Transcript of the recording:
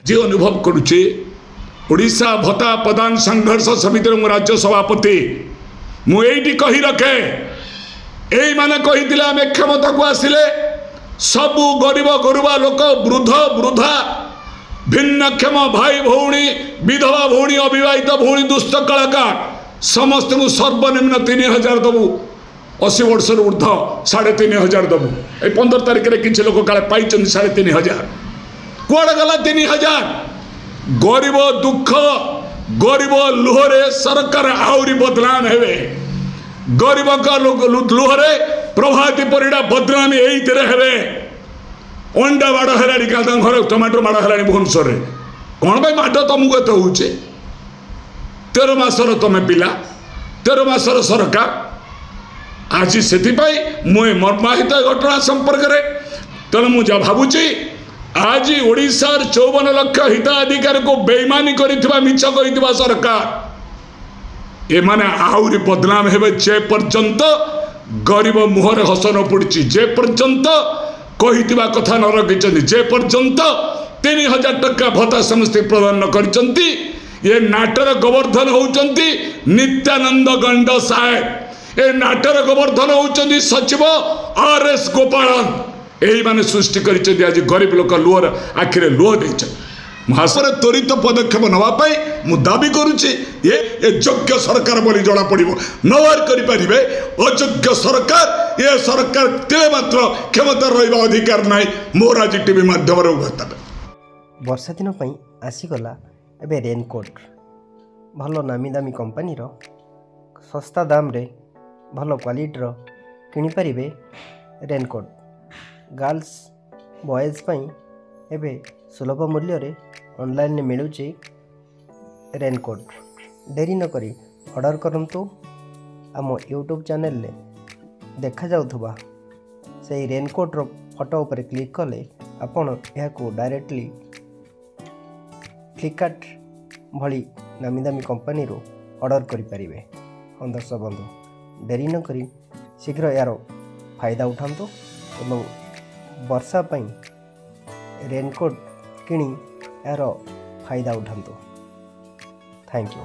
जे अनुभव करुचे ओडिशा भत्ता प्रदान संघर्ष समिति राज्य सभापति मुझे कही रखे यही माने कही आम क्षमता को आसिले सबू गरीब गरुबा लोक वृद्ध वृद्धा भिन्नक्षम भाई भौणी विधवा भौणी अविवाहित भौणी दुष्ट कलाकार समस्त को सर्वनिम्न 3000 दबू 80 वर्ष ऊर्ध 3500 दबू ये 15 तारिख में किसी लोग काले पाई 3500 कुआड़े गला 3000 गरीब दुख गरीब लुहरे सरकार आहरी बदनाम हेवे गरीब का लुहरे प्रभाती परिडा बदनामी यही हेवे अंडा बाड़ है घर टमाटो बाड़ है भुवनेश्वर कौन भाई माड तुमको एत हो 13 मासर तुम पिला 13 मासर सरकार आज से मुझे मर्माहित घटना संपर्क में तेणु मुझे भावुची आज ओडिशार 54 लाख हिताधिकारी को बेईमानी करिथिबा मिछ करिथिबा सरकार एमाने आहुरी बदनाम हेबे जे पर्यंत गरीब मुहर हस न पड़ी जे पर्यंत कहिथिबा कथा न रखिछन्ति जे पर्यंत 3000 टका भत्ता समस्ते प्रदान न करिछन्ति ये नाटर गोवर्धन होउछन्ति नित्यानंद गंड साहेब ये नाटर गोवर्धन होउछन्ति सचिव RS गोपालन यही माने सृष्टि करिछन्ति आज गरीब लोक लुहर आखिरे लुह देछन महासरे त्वरित पदक्षेप नवाई मु दाबी करुच्ची ये योग्य सरकार बोली जना पड़ो नवार करें अयोग्य सरकार ये सरकार ते मात्र क्षमता रहा अधिकार ना मोर आज टीवी माध्यम वर्षा दिन आसीगला एबे रेनकोट भल नामी दामी कंपानी सस्ता दाम रे भल क्वालिटी किनीपर रेनकोट गर्ल्स बॉयज एबे सुलभ मूल्य रे ऑनलाइन मिलूची रेनकोट देरी न करी ऑर्डर करंतु आम यूट्यूब चैनल ले देखा जाउथबा से रेनकोट रो फोटो ऊपर क्लिक कले आपण यहाकू डायरेक्टली फ्लिपकार्ट भली नामी दामी कंपानी रो ऑर्डर करि परिबे। हम दर्शक बंधु देरी न करी शीघ्र यार फायदा उठांतु एवं वर्षा पई रेनकोट किणी यार फायदा उठांतु। Thank you.